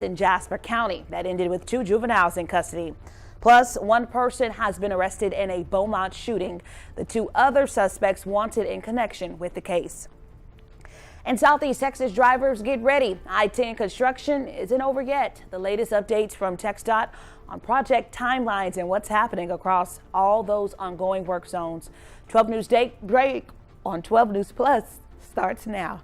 in Jasper County that ended with 2 juveniles in custody. Plus, 1 person has been arrested in a Beaumont shooting. The 2 other suspects wanted in connection with the case. In Southeast Texas, drivers get ready. I-10 construction isn't over yet. The latest updates from TxDOT on project timelines and what's happening across all those ongoing work zones. 12 News Daybreak on 12 News Plus starts now.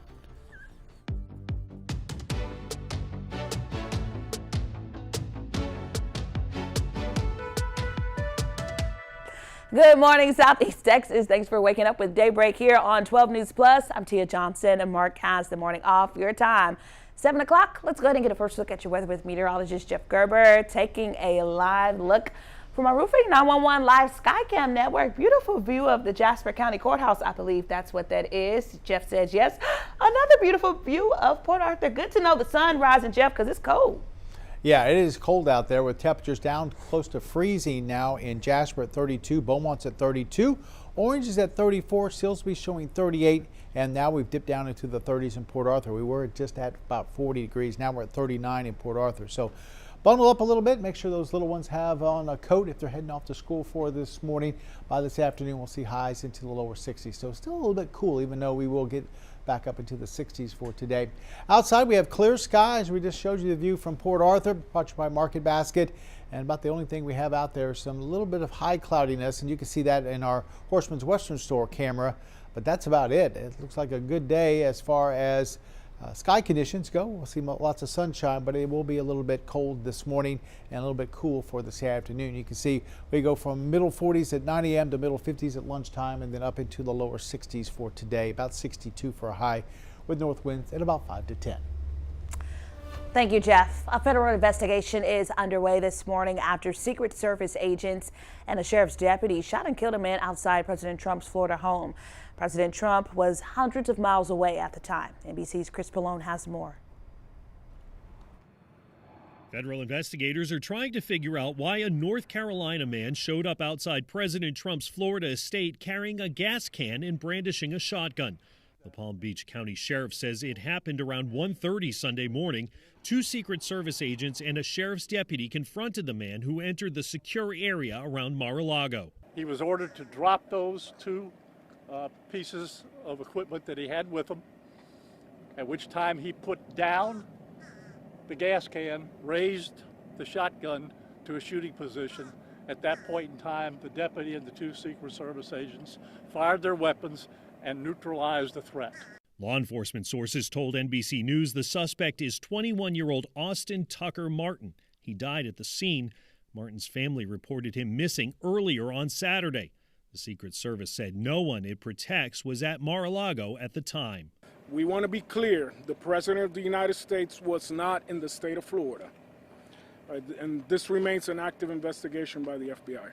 Good morning, Southeast Texas. Thanks for waking up with Daybreak here on 12 News Plus. I'm Tia Johnson, and Mark has the morning off your time. 7 o'clock. Let's go ahead and get a first look at your weather with meteorologist Jeff Gerber, taking a live look from our Roofing 911 live Skycam network. Beautiful view of the Jasper County Courthouse. I believe that's what that is. Jeff says yes. Another beautiful view of Port Arthur. Good to know the sun rising, Jeff, because it's cold. Yeah, it is cold out there with temperatures down close to freezing now in Jasper at 32, Beaumont's at 32, Orange is at 34, Silsbee showing 38, and now we've dipped down into the 30s in Port Arthur. We were just at about 40 degrees. Now we're at 39 in Port Arthur. So bundle up a little bit. Make sure those little ones have on a coat if they're heading off to school for this morning. By this afternoon, we'll see highs into the lower 60s. So still a little bit cool, even though we will get back up into the 60s for today. Outside, we have clear skies. We just showed you the view from Port Arthur, brought you by Market Basket. And about the only thing we have out there is some little bit of high cloudiness, and you can see that in our Horseman's Western Store camera. But that's about it. It looks like a good day as far as sky conditions go. We'll see lots of sunshine, but it will be a little bit cold this morning and a little bit cool for this afternoon. You can see we go from middle 40s at 9 a.m. to middle 50s at lunchtime, and then up into the lower 60s for today. About 62 for a high with north winds at about 5 to 10. Thank you, Jeff. A federal investigation is underway this morning after Secret Service agents and a sheriff's deputy shot and killed a man outside President Trump's Florida home. President Trump was hundreds of miles away at the time. NBC's Chris Pallone has more. Federal investigators are trying to figure out why a North Carolina man showed up outside President Trump's Florida estate carrying a gas can and brandishing a shotgun. The Palm Beach County Sheriff says it happened around 1:30 Sunday morning. 2 Secret Service agents and a sheriff's deputy confronted the man who entered the secure area around Mar-a-Lago. He was ordered to drop those 2 pieces of equipment that he had with him, at which time he put down the gas can, raised the shotgun to a shooting position. At that point in time, the deputy and the 2 Secret Service agents fired their weapons and neutralized the threat. Law enforcement sources told NBC News the suspect is 21-year-old Austin Tucker Martin. He died at the scene. Martin's family reported him missing earlier on Saturday. The Secret Service said no one it protects was at Mar-a-Lago at the time. We want to be clear, the President of the United States was not in the state of Florida. And this remains an active investigation by the FBI.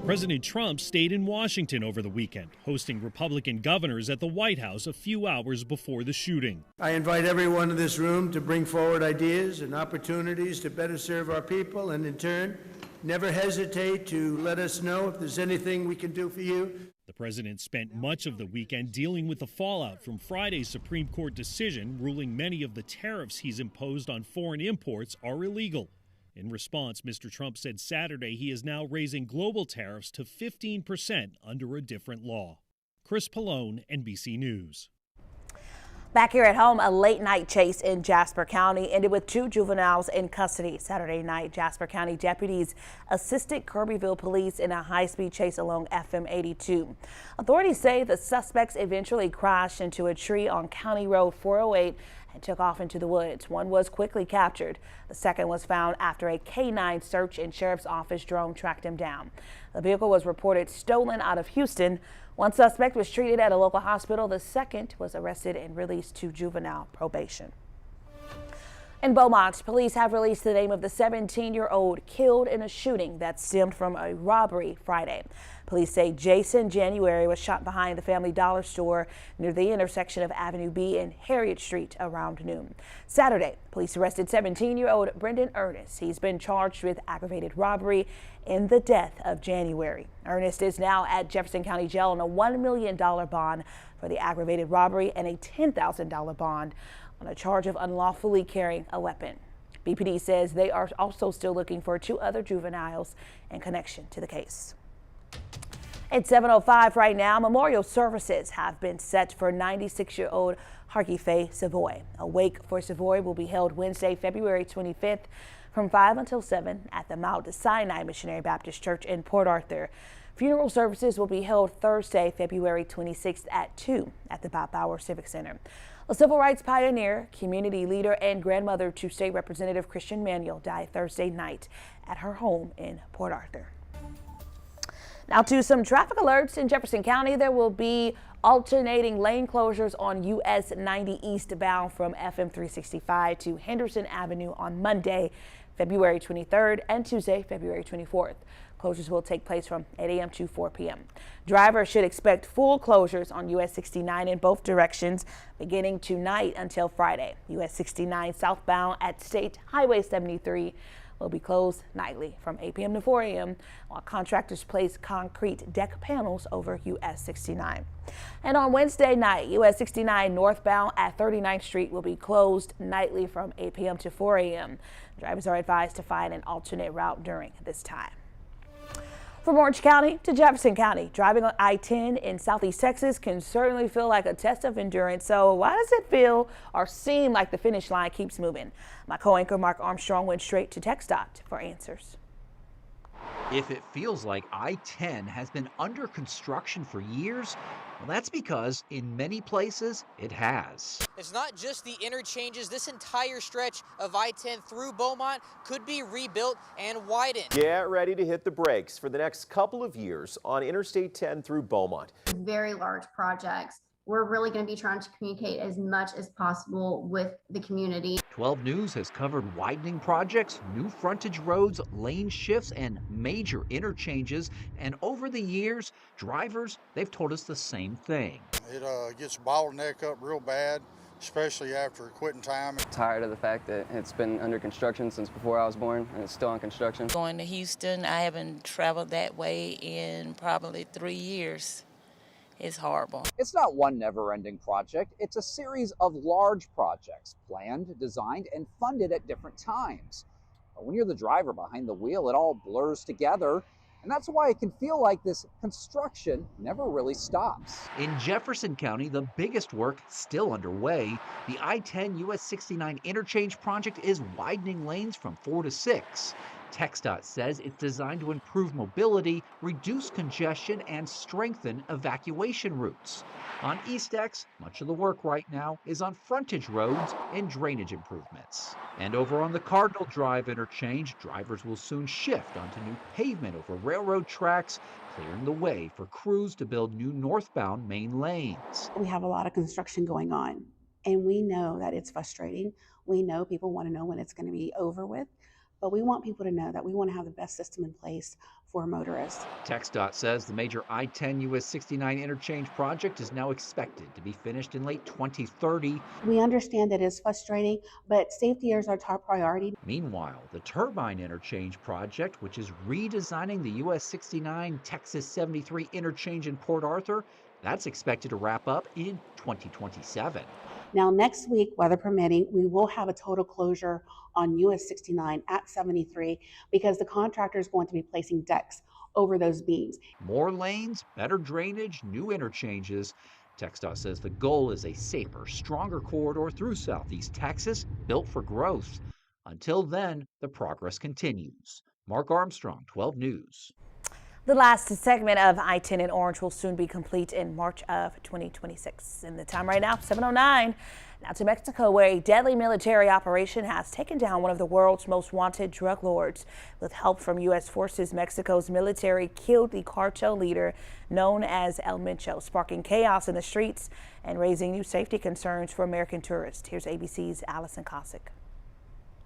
President Trump stayed in Washington over the weekend, hosting Republican governors at the White House a few hours before the shooting. I invite everyone in this room to bring forward ideas and opportunities to better serve our people, and in turn, never hesitate to let us know if there's anything we can do for you. The president spent much of the weekend dealing with the fallout from Friday's Supreme Court decision ruling many of the tariffs he's imposed on foreign imports are illegal. In response, Mr. Trump said Saturday he is now raising global tariffs to 15% under a different law. Chris Pallone, NBC News. Back here at home, a late-night chase in Jasper County ended with 2 juveniles in custody. Saturday night, Jasper County deputies assisted Kirbyville police in a high-speed chase along FM 82. Authorities say the suspects eventually crashed into a tree on County Road 408 and took off into the woods. One was quickly captured. The second was found after a K9 search and sheriff's office drone tracked him down. The vehicle was reported stolen out of Houston. One suspect was treated at a local hospital. The second was arrested and released to juvenile probation. In Beaumont, police have released the name of the 17-year-old killed in a shooting that stemmed from a robbery Friday. Police say Jason January was shot behind the Family Dollar store near the intersection of Avenue B and Harriet Street around noon. Saturday, police arrested 17-year-old Brendan Ernest. He's been charged with aggravated robbery in the death of January. Ernest is now at Jefferson County Jail on a $1 million bond for the aggravated robbery and a $10,000 bond on a charge of unlawfully carrying a weapon. BPD says they are also still looking for 2 other juveniles in connection to the case. It's 7:05 right now. Memorial services have been set for 96-year-old Harkife Savoy. A wake for Savoy will be held Wednesday, February 25th from 5 until 7 at the Mount Sinai Missionary Baptist Church in Port Arthur. Funeral services will be held Thursday, February 26th at 2 at the Bob Bauer Civic Center. A civil rights pioneer, community leader, and grandmother to State Representative Christian Manuel died Thursday night at her home in Port Arthur. Now to some traffic alerts in Jefferson County. There will be alternating lane closures on US 90 eastbound from FM 365 to Henderson Avenue on Monday, February 23rd and Tuesday, February 24th. Closures will take place from 8 a.m. to 4 p.m. Drivers should expect full closures on US 69 in both directions beginning tonight until Friday. US 69 southbound at State Highway 73 will be closed nightly from 8 p.m. to 4 a.m. while contractors place concrete deck panels over US 69. And on Wednesday night, US 69 northbound at 39th Street will be closed nightly from 8 p.m. to 4 a.m. Drivers are advised to find an alternate route during this time. From Orange County to Jefferson County, driving on I-10 in Southeast Texas can certainly feel like a test of endurance. So why does it feel or seem like the finish line keeps moving? My co-anchor Mark Armstrong went straight to TxDOT for answers. If it feels like I-10 has been under construction for years, well, that's because in many places it has. It's not just the interchanges. This entire stretch of I-10 through Beaumont could be rebuilt and widened. Get ready to hit the brakes for the next couple of years on Interstate 10 through Beaumont. Very large projects. We're really going to be trying to communicate as much as possible with the community. 12 News has covered widening projects, new frontage roads, lane shifts, and major interchanges. And over the years, drivers, they've told us the same thing. It gets bottleneck up real bad, especially after quitting time. Tired of the fact that it's been under construction since before I was born, and it's still on construction. Going to Houston, I haven't traveled that way in probably 3 years. It's horrible. It's not one never-ending project. It's a series of large projects, planned, designed, and funded at different times. But when you're the driver behind the wheel, it all blurs together. And that's why it can feel like this construction never really stops. In Jefferson County, the biggest work still underway. The I-10 US 69 interchange project is widening lanes from 4 to 6. TxDOT says it's designed to improve mobility, reduce congestion, and strengthen evacuation routes. On EastX, much of the work right now is on frontage roads and drainage improvements. And over on the Cardinal Drive interchange, drivers will soon shift onto new pavement over railroad tracks, clearing the way for crews to build new northbound main lanes. We have a lot of construction going on, and we know that it's frustrating. We know people want to know when it's going to be over with. But we want people to know that we want to have the best system in place for motorists. TxDOT says the major I-10 US 69 interchange project is now expected to be finished in late 2030. We understand that it's frustrating, but safety is our top priority. Meanwhile, the Turbine Interchange project, which is redesigning the US 69 Texas 73 interchange in Port Arthur, that's expected to wrap up in 2027. Now, next week, weather permitting, we will have a total closure on US 69 at 73 because the contractor is going to be placing decks over those beams. More lanes, better drainage, new interchanges. TxDOT says the goal is a safer, stronger corridor through Southeast Texas, built for growth. Until then, the progress continues. Mark Armstrong, 12 News. The last segment of I-10 in Orange will soon be complete in March of 2026. And the time right now, 7:09. Now to Mexico, where a deadly military operation has taken down one of the world's most wanted drug lords. With help from U.S. forces, Mexico's military killed the cartel leader known as El Mencho, sparking chaos in the streets and raising new safety concerns for American tourists. Here's ABC's Allison Cossack.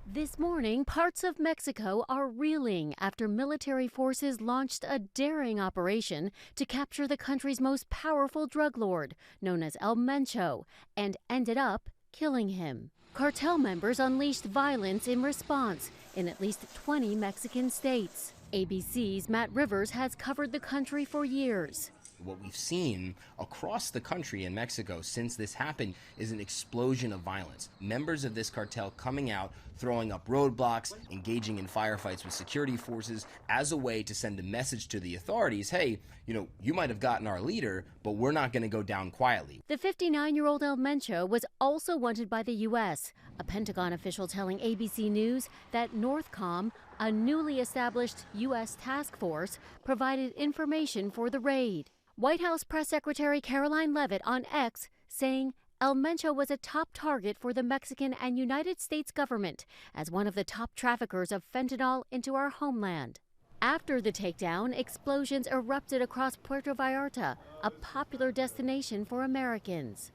This morning, parts of Mexico are reeling after military forces launched a daring operation to capture the country's most powerful drug lord, known as El Mencho, and ended up killing him. Cartel members unleashed violence in response in at least 20 Mexican states. ABC's Matt Rivers has covered the country for years. What we've seen across the country in Mexico since this happened is an explosion of violence. Members of this cartel coming out, throwing up roadblocks, engaging in firefights with security forces as a way to send a message to the authorities, hey, you might have gotten our leader, but we're not going to go down quietly. The 59-year-old El Mencho was also wanted by the U.S., a Pentagon official telling ABC News that NORTHCOM, a newly established U.S. task force, provided information for the raid. White House Press Secretary Caroline Leavitt on X saying El Mencho was a top target for the Mexican and United States government as one of the top traffickers of fentanyl into our homeland. After the takedown, explosions erupted across Puerto Vallarta, a popular destination for Americans.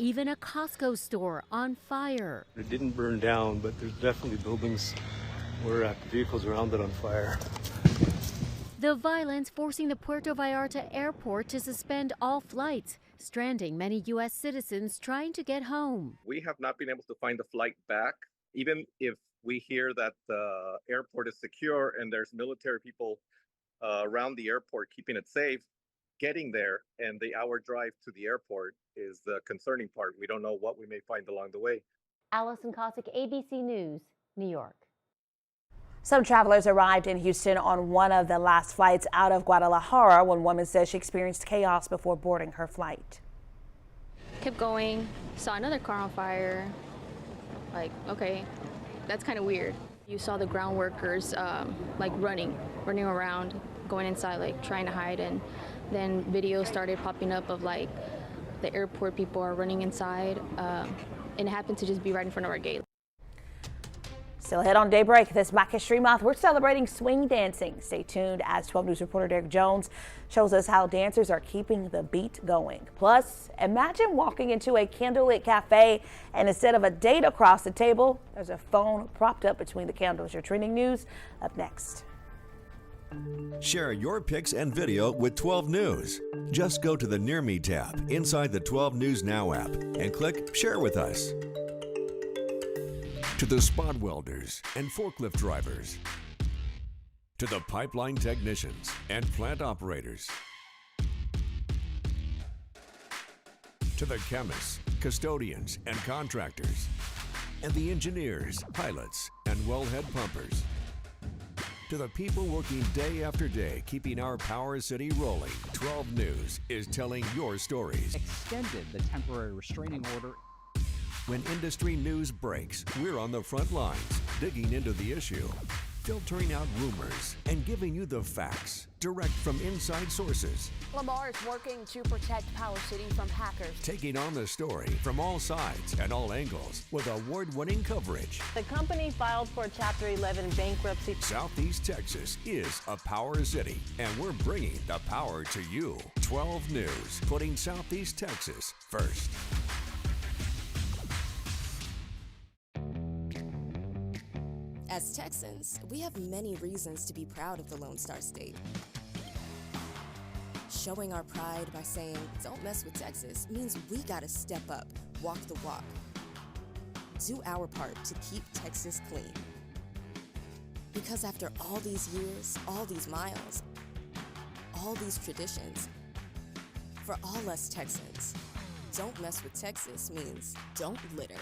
Even a Costco store on fire. It didn't burn down, but there's definitely buildings where vehicles around it on fire. The violence forcing the Puerto Vallarta airport to suspend all flights, stranding many U.S. citizens trying to get home. We have not been able to find a flight back, even if we hear that the airport is secure and there's military people around the airport keeping it safe. Getting there and the hour drive to the airport is the concerning part. We don't know what we may find along the way. Allison Cossack, ABC News, New York. Some travelers arrived in Houston on one of the last flights out of Guadalajara. One woman says she experienced chaos before boarding her flight. Kept going, saw another car on fire. Like, okay, that's kind of weird. You saw the ground workers like running around, going inside, like trying to hide, and then videos started popping up of like the airport people are running inside, and it happened to just be right in front of our gate. Still ahead on Daybreak this Black History Month, we're celebrating swing dancing. Stay tuned as 12 News reporter Derek Jones shows us how dancers are keeping the beat going. Plus, imagine walking into a candlelit cafe and instead of a date across the table, there's a phone propped up between the candles. Your trending news up next. Share your pics and video with 12 News. Just go to the Near Me tab inside the 12 News Now app and click Share with Us. To the spot welders and forklift drivers. To the pipeline technicians and plant operators. To the chemists, custodians, and contractors. And the engineers, pilots, and wellhead pumpers. To the people working day after day, keeping our Power City rolling, 12 News is telling your stories. Extended the temporary restraining order. When industry news breaks, we're on the front lines, digging into the issue, filtering out rumors, and giving you the facts direct from inside sources. Lamar is working to protect Power City from hackers. Taking on the story from all sides and all angles with award-winning coverage. The company filed for Chapter 11 bankruptcy. Southeast Texas is a Power City, and we're bringing the power to you. 12 News, putting Southeast Texas first. As Texans, we have many reasons to be proud of the Lone Star State. Showing our pride by saying, "Don't mess with Texas," means we gotta step up, walk the walk. Do our part to keep Texas clean. Because after all these years, all these miles, all these traditions, for all us Texans, don't mess with Texas means don't litter.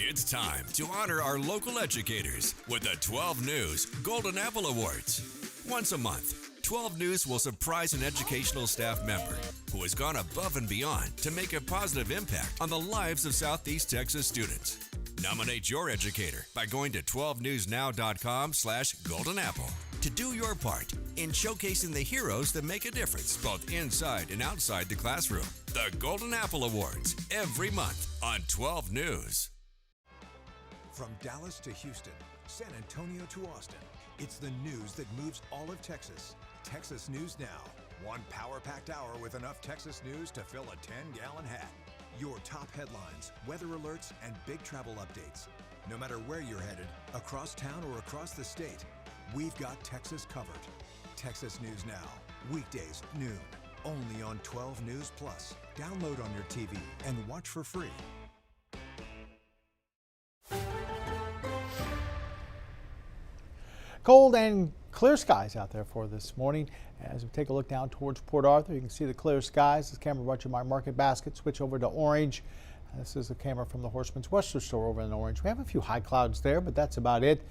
It's time to honor our local educators with the 12 News Golden Apple Awards. Once a month, 12 News will surprise an educational staff member who has gone above and beyond to make a positive impact on the lives of Southeast Texas students. Nominate your educator by going to 12newsnow.com/goldenapple to do your part in showcasing the heroes that make a difference both inside and outside the classroom. The Golden Apple Awards every month on 12 News. From Dallas to Houston, San Antonio to Austin, it's the news that moves all of Texas. Texas News Now. One power-packed hour with enough Texas news to fill a 10-gallon hat. Your top headlines, weather alerts, and big travel updates. No matter where you're headed, across town or across the state, we've got Texas covered. Texas News Now. Weekdays, noon. Only on 12 News Plus. Download on your TV and watch for free. Cold and clear skies out there for this morning. As we take a look down towards Port Arthur, you can see the clear skies. This camera brought you my market basket. Switch over to orange. This is a camera from the Horseman's Western store over in orange. We have a few high clouds there, but that's about it.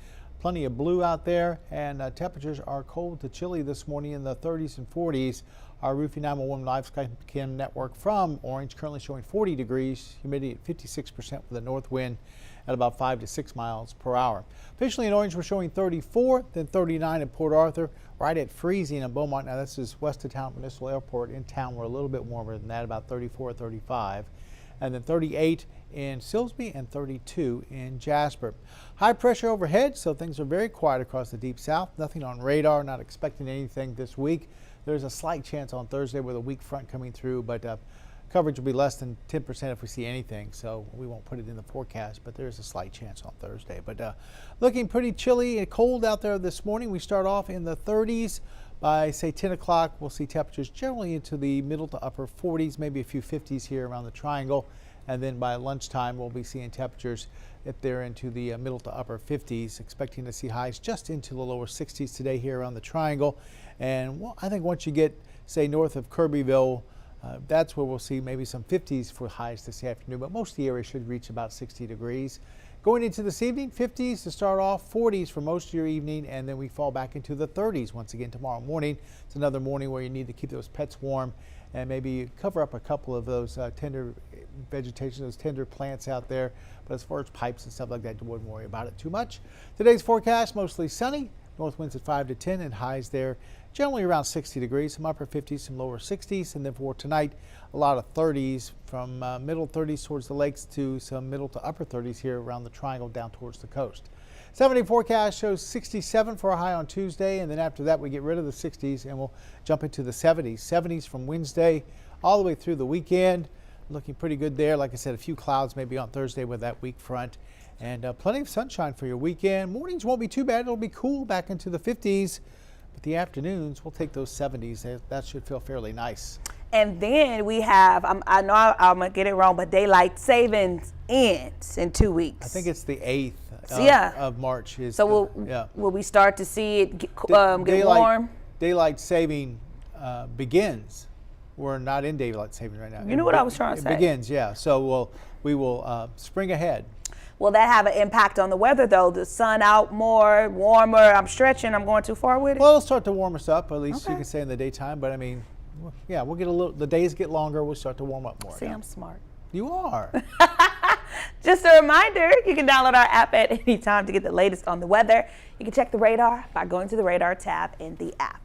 Plenty of blue out there, and temperatures are cold to chilly this morning in the 30s and 40s. Our Roofing 911 Live Sky Cam network from Orange currently showing 40 degrees, humidity at 56% with a north wind at about 5 to 6 miles per hour. Officially in Orange, we're showing 34, then 39 in Port Arthur, right at freezing in Beaumont. Now this is west of town, Municipal Airport. In town, we're a little bit warmer than that, about 34, 35. And then 38 in Silsbee and 32 in Jasper. High pressure overhead, so things are very quiet across the deep south. Nothing on radar, not expecting anything this week. There's a slight chance on Thursday with a weak front coming through, but coverage will be less than 10% if we see anything, so we won't put it in the forecast, but there's a slight chance on Thursday. But looking pretty chilly and cold out there this morning. We start off in the 30s. By, say, 10 o'clock, we'll see temperatures generally into the middle to upper 40s, maybe a few 50s here around the triangle. And then by lunchtime, we'll be seeing temperatures if they're into the middle to upper 50s, expecting to see highs just into the lower 60s today here around the triangle. And I think once you get, say, north of Kirbyville, that's where we'll see maybe some 50s for highs this afternoon, but most of the area should reach about 60 degrees. Going into this evening, 50s to start off, 40s for most of your evening, and then we fall back into the 30s once again tomorrow morning. It's another morning where you need to keep those pets warm and maybe cover up a couple of those tender vegetation, those tender plants out there. But as far as pipes and stuff like that, you wouldn't worry about it too much. Today's forecast, mostly sunny. North winds at 5 to 10 and highs there generally around 60 degrees, some upper 50s, some lower 60s. And then for tonight, a lot of 30s from middle 30s towards the lakes to some middle to upper 30s here around the triangle down towards the coast. 7-day forecast shows 67 for a high on Tuesday, and then after that we get rid of the 60s and we'll jump into the 70s. 70s from Wednesday all the way through the weekend. Looking pretty good there. Like I said, a few clouds maybe on Thursday with that weak front. And plenty of sunshine for your weekend. Mornings won't be too bad. It'll be cool back into the 50s. But the afternoons, we'll take those 70s. That should feel fairly nice. And then we have, I know I'm going to get it wrong, but daylight savings ends in 2 weeks. I think it's the 8th of March. So will we start to see it get warm? Daylight saving begins. We're not in daylight saving right now. You know what I was trying to say. It begins, yeah. So we will spring ahead. Will that have an impact on the weather, though? The sun out more, warmer. I'm stretching. I'm going too far with it? Well, it'll start to warm us up, at least you can say in the daytime. But, I mean, yeah, we'll get the days get longer. We'll start to warm up more. See, I'm smart. You are. Just a reminder, you can download our app at any time to get the latest on the weather. You can check the radar by going to the radar tab in the app.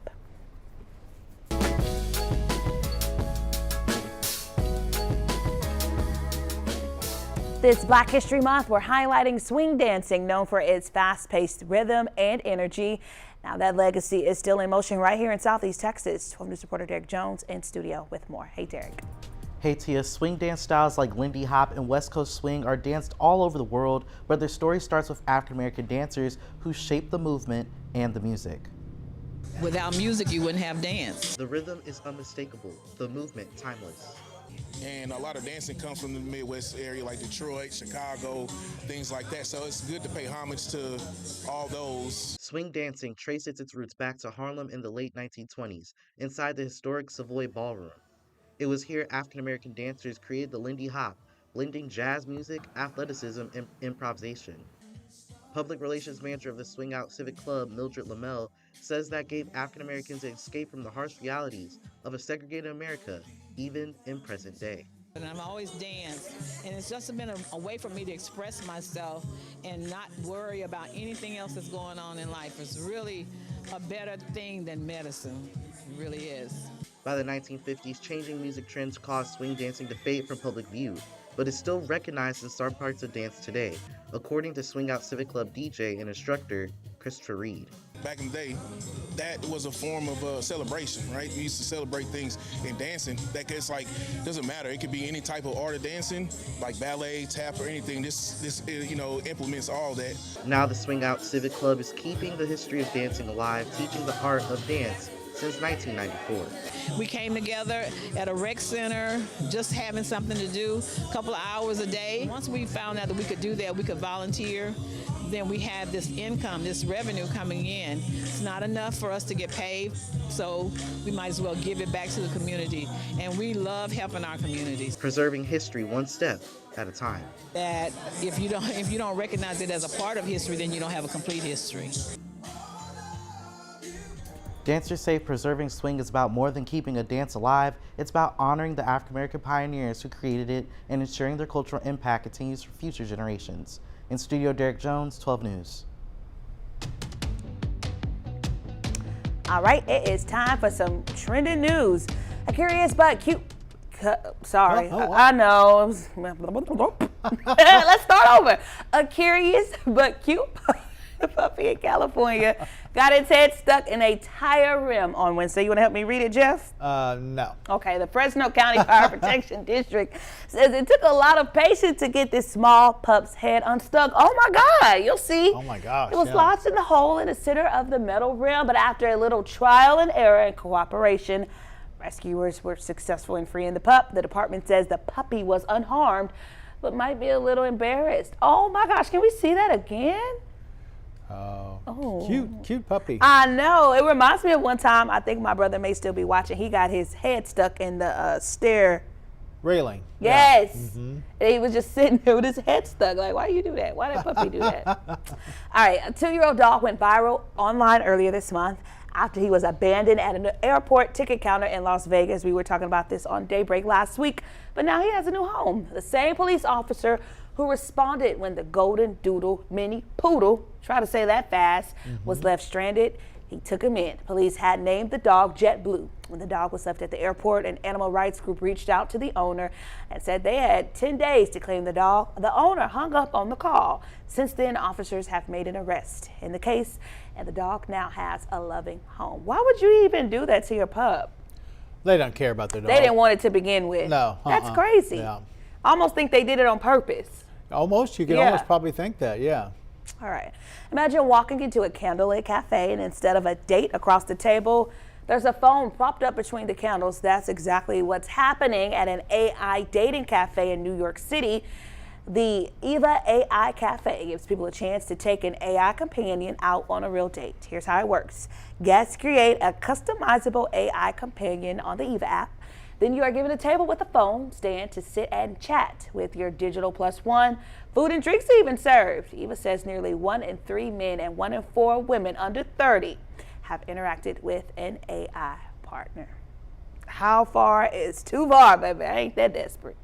This Black History Month, we're highlighting swing dancing, known for its fast-paced rhythm and energy. Now that legacy is still in motion right here in Southeast Texas. 12 News reporter Derek Jones in studio with more. Hey, Derek. Hey, Tia. Swing dance styles like Lindy Hop and West Coast Swing are danced all over the world, where their story starts with African-American dancers who shaped the movement and the music. Without music, you wouldn't have dance. The rhythm is unmistakable, the movement timeless. And a lot of dancing comes from the Midwest area like Detroit, Chicago, things like that. So it's good to pay homage to all those. Swing dancing traces its roots back to Harlem in the late 1920s, inside the historic Savoy Ballroom. It was here African-American dancers created the Lindy Hop, blending jazz music, athleticism, and improvisation. Public relations manager of the Swing Out Civic Club, Mildred Lamel, says that gave African-Americans an escape from the harsh realities of a segregated America, even in present day. And I've always danced, and it's just been a way for me to express myself and not worry about anything else that's going on in life. It's really a better thing than medicine. It really is. By the 1950s, changing music trends caused swing dancing to fade from public view, but is still recognized in some parts of dance today, according to Swing Out Civic Club DJ and instructor Christopher Reed. Back in the day, that was a form of celebration, right? We used to celebrate things in dancing. That gets like, doesn't matter. It could be any type of art of dancing, like ballet, tap, or anything. This implements all that. Now the Swing Out Civic Club is keeping the history of dancing alive, teaching the art of dance since 1994. We came together at a rec center, just having something to do, a couple of hours a day. Once we found out that we could do that, we could volunteer, then we have this income, this revenue coming in. It's not enough for us to get paid, so we might as well give it back to the community. And we love helping our communities. Preserving history one step at a time. That if you don't recognize it as a part of history, then you don't have a complete history. Dancers say preserving swing is about more than keeping a dance alive. It's about honoring the African American pioneers who created it and ensuring their cultural impact continues for future generations. In studio, Derek Jones, 12 News. All right, it is time for some trending news. A curious but cute. Sorry, I know. Let's start over. A curious but cute puppy in California got its head stuck in a tire rim on Wednesday. You want to help me read it, Jeff? No. Okay, the Fresno County Fire Protection District says it took a lot of patience to get this small pup's head unstuck. Oh my God, you'll see. Oh my gosh. It was lodged in the hole in the center of the metal rim, but after a little trial and error and cooperation, rescuers were successful in freeing the pup. The department says the puppy was unharmed, but might be a little embarrassed. Oh my gosh, can we see that again? Oh, cute puppy. I know. It reminds me of one time, I think my brother may still be watching. He got his head stuck in the stair railing. Yes. Yeah. Mm-hmm. He was just sitting there with his head stuck. Like, why you do that? Why did puppy do that? All right, a 2-year-old dog went viral online earlier this month after he was abandoned at an airport ticket counter in Las Vegas. We were talking about this on Daybreak last week, but now he has a new home. The same police officer who responded when the golden doodle mini poodle, try to say that fast, was left stranded. He took him in. Police had named the dog Jet Blue. When the dog was left at the airport, an animal rights group reached out to the owner and said they had 10 days to claim the dog. The owner hung up on the call. Since then, officers have made an arrest in the case, and the dog now has a loving home. Why would you even do that to your pup? They don't care about their dog. They didn't want it to begin with. No. That's crazy. Yeah. I almost think they did it on purpose. Almost. You can almost probably think that, yeah. All right. Imagine walking into a candlelit cafe and instead of a date across the table, there's a phone propped up between the candles. That's exactly what's happening at an AI dating cafe in New York City. The Eva AI Cafe gives people a chance to take an AI companion out on a real date. Here's how it works. Guests create a customizable AI companion on the Eva app. Then you are given a table with a phone stand to sit and chat with your digital +1. Food and drinks are even served. Eva says nearly 1 in 3 men and 1 in 4 women under 30 have interacted with an AI partner. How far is too far, baby? I ain't that desperate.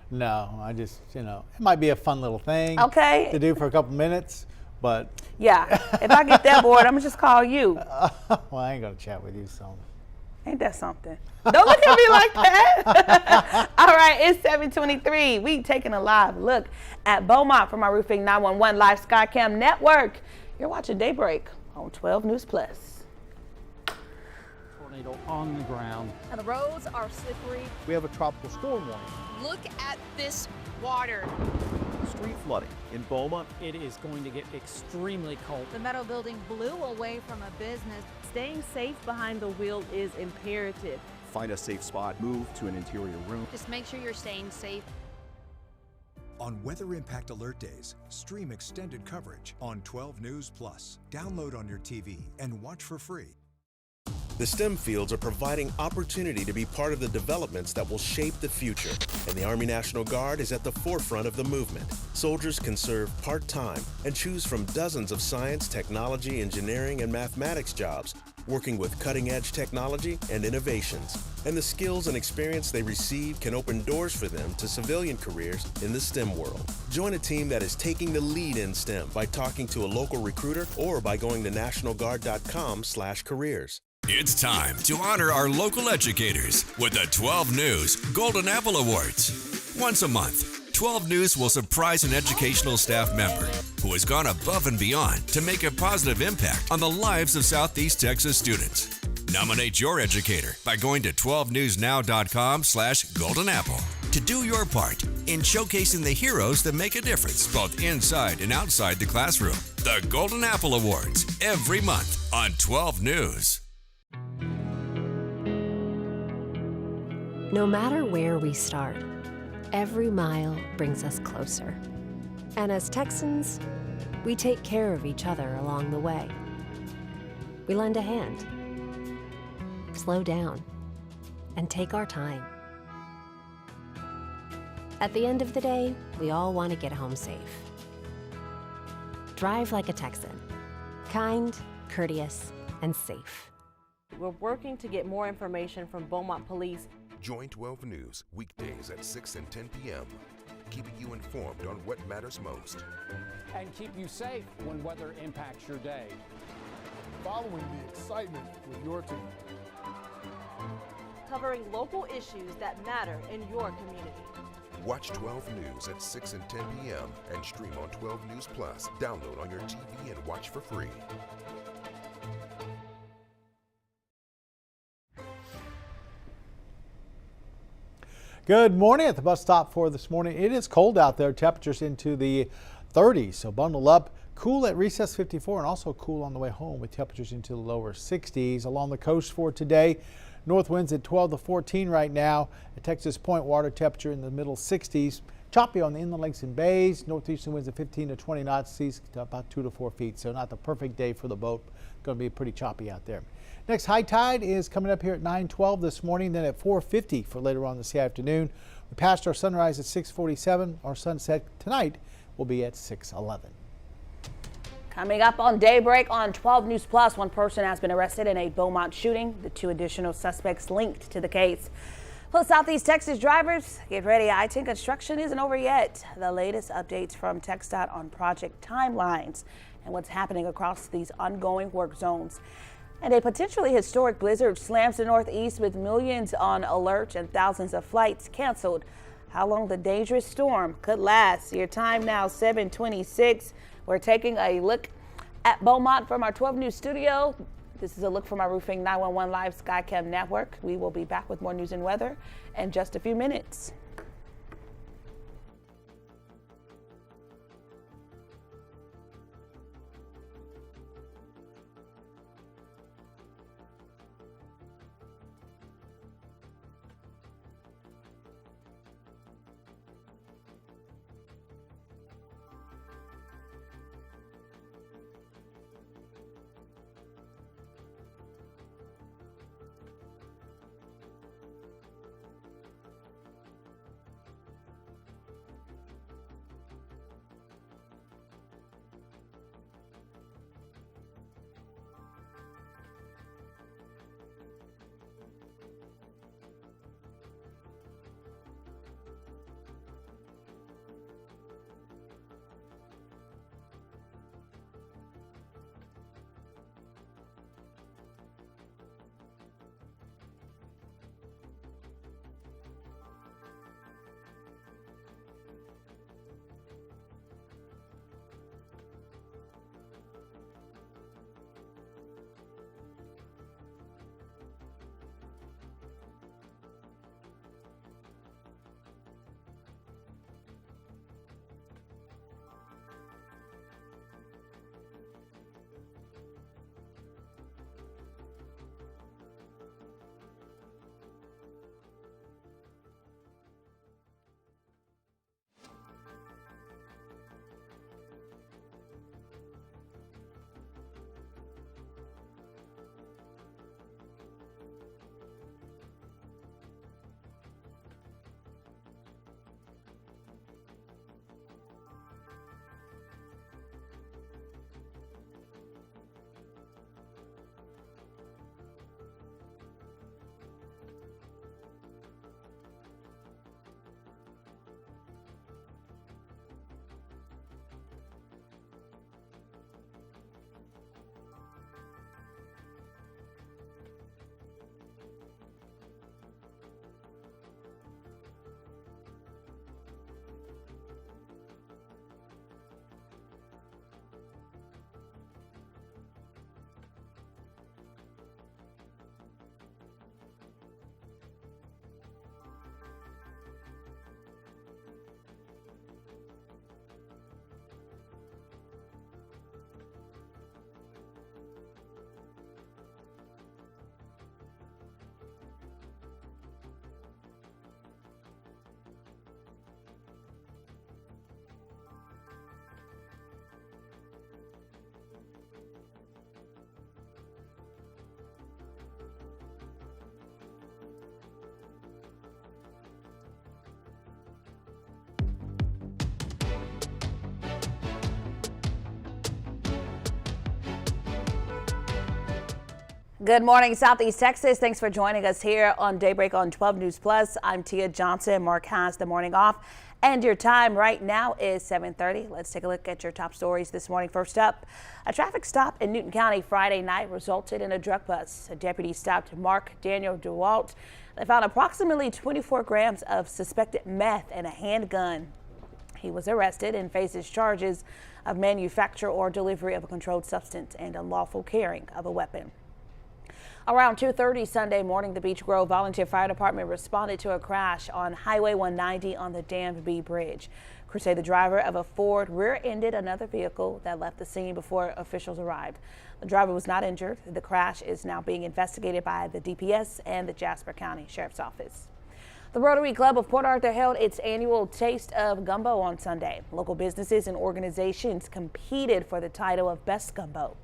No, I just, it might be a fun little thing to do for a couple minutes, but. Yeah, if I get that bored, I'm going to just call you. Well, I ain't going to chat with you, so. Ain't that something? Don't look at me like that. All right, it's 7:23. We taking a live look at Beaumont from our Roofing 911 Live Skycam network. You're watching Daybreak on 12 News Plus. Tornado on the ground. And the roads are slippery. We have a tropical storm warning. Look at this water. Street flooding in Beaumont. It is going to get extremely cold. The metal building blew away from a business. Staying safe behind the wheel is imperative. Find a safe spot, move to an interior room. Just make sure you're staying safe. On Weather Impact Alert Days, stream extended coverage on 12 News Plus. Download on your TV and watch for free. The STEM fields are providing opportunity to be part of the developments that will shape the future, and the Army National Guard is at the forefront of the movement. Soldiers can serve part-time and choose from dozens of science, technology, engineering, and mathematics jobs, working with cutting-edge technology and innovations. And the skills and experience they receive can open doors for them to civilian careers in the STEM world. Join a team that is taking the lead in STEM by talking to a local recruiter or by going to nationalguard.com/careers. It's time to honor our local educators with the 12 News Golden Apple Awards. Once a month, 12 News will surprise an educational staff member who has gone above and beyond to make a positive impact on the lives of Southeast Texas students. Nominate your educator by going to 12newsnow.com/Golden Apple to do your part in showcasing the heroes that make a difference both inside and outside the classroom. The Golden Apple Awards every month on 12 News. No matter where we start, every mile brings us closer. And as Texans, We take care of each other along the way. We lend a hand, slow down, and take our time. At the end of the day, we all want to get home safe. Drive like a Texan. Kind, courteous, and safe. We're working to get more information from Beaumont Police. Join 12 News weekdays at 6 and 10 p.m., keeping you informed on what matters most. And keep you safe when weather impacts your day. Following the excitement with your team. Covering local issues that matter in your community. Watch 12 News at 6 and 10 p.m. and stream on 12 News Plus. Download on your TV and watch for free. Good morning at the bus stop for this morning. It is cold out there, temperatures into the 30s, so bundle up. Cool at recess 54 and also cool on the way home with temperatures into the lower 60s. Along the coast for today, north winds at 12 to 14 right now. At Texas Point, water temperature in the middle 60s. Choppy on the inland lakes and bays. Northeastern winds at 15 to 20 knots, seas about 2 to 4 feet. So not the perfect day for the boat. Going to be pretty choppy out there. Next high tide is coming up here at 9:12 this morning, then at 4:50 for later on this afternoon. We passed our sunrise at 6:47. Our sunset tonight will be at 6:11. Coming up on Daybreak on 12 News Plus, one person has been arrested in a Beaumont shooting. The 2 additional suspects linked to the case. Plus, Southeast Texas drivers, get ready. I-10 construction isn't over yet. The latest updates from TxDOT on project timelines and what's happening across these ongoing work zones. And a potentially historic blizzard slams the Northeast with millions on alert and thousands of flights canceled. How long the dangerous storm could last? Your time now, 7:26. We're taking a look at Beaumont from our 12 News studio. This is a look from our Roofing 911 Live Skycam network. We will be back with more news and weather in just a few minutes. Good morning, Southeast Texas. Thanks for joining us here on Daybreak on 12 News Plus. I'm Tia Johnson. Mark has the morning off, and your time right now is 7:30. Let's take a look at your top stories this morning. First up, a traffic stop in Newton County Friday night resulted in a drug bust. A deputy stopped Mark Daniel DeWalt. They found approximately 24 grams of suspected meth and a handgun. He was arrested and faces charges of manufacture or delivery of a controlled substance and unlawful carrying of a weapon. Around 2:30 Sunday morning, the Beech Grove Volunteer Fire Department responded to a crash on Highway 190 on the Danby Bridge. Crews say the driver of a Ford rear-ended another vehicle that left the scene before officials arrived. The driver was not injured. The crash is now being investigated by the DPS and the Jasper County Sheriff's Office. The Rotary Club of Port Arthur held its annual Taste of Gumbo on Sunday. Local businesses and organizations competed for the title of Best Gumbo.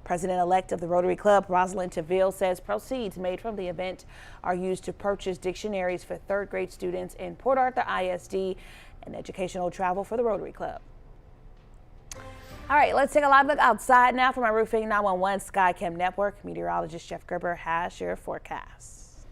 President-elect of the Rotary Club, Rosalind Taville, says proceeds made from the event are used to purchase dictionaries for third-grade students in Port Arthur ISD and educational travel for the Rotary Club. All right, let's take a live look outside now from our Roofing 911 SkyCam Network. Meteorologist Jeff Gerber has your forecast.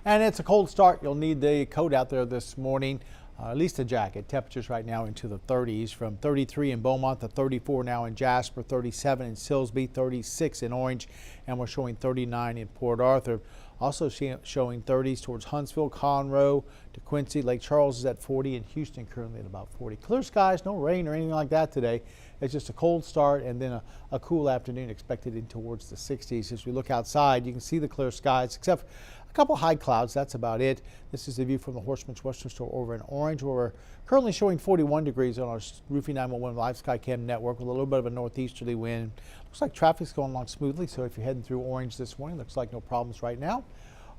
And it's a cold start. You'll need the coat out there this morning. At least a jacket. Temperatures right now into the 30s, from 33 in Beaumont to 34 now in Jasper, 37 in Silsbee, 36 in Orange, and we're showing 39 in Port Arthur. Also showing 30s towards Huntsville, Conroe to Quincy. Lake Charles is at 40 and Houston currently at about 40. Clear skies, no rain or anything like that today. It's just a cold start and then a cool afternoon expected in towards the 60s. As we look outside, you can see the clear skies except a couple high clouds. That's about it. This is the view from the Horseman's Western Store over in Orange, where we're currently showing 41 degrees on our Roofing 911 Live SkyCam network with a little bit of a northeasterly wind. Looks like traffic's going along smoothly, so if you're heading through Orange this morning, looks like no problems right now.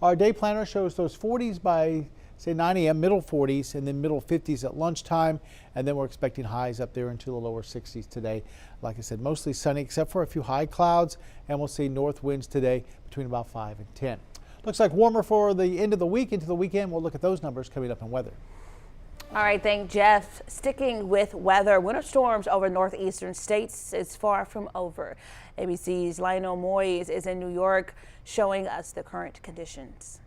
Our day planner shows those 40s by, say, 9 a.m., middle 40s, and then middle 50s at lunchtime, and then we're expecting highs up there into the lower 60s today. Like I said, mostly sunny except for a few high clouds, and we'll see north winds today between about 5 and 10. Looks like warmer for the end of the week. Into the weekend, we'll look at those numbers coming up in weather. All right, thank Jeff. Sticking with weather, winter storms over northeastern states is far from over. ABC's Lionel Moyes is in New York showing us the current conditions.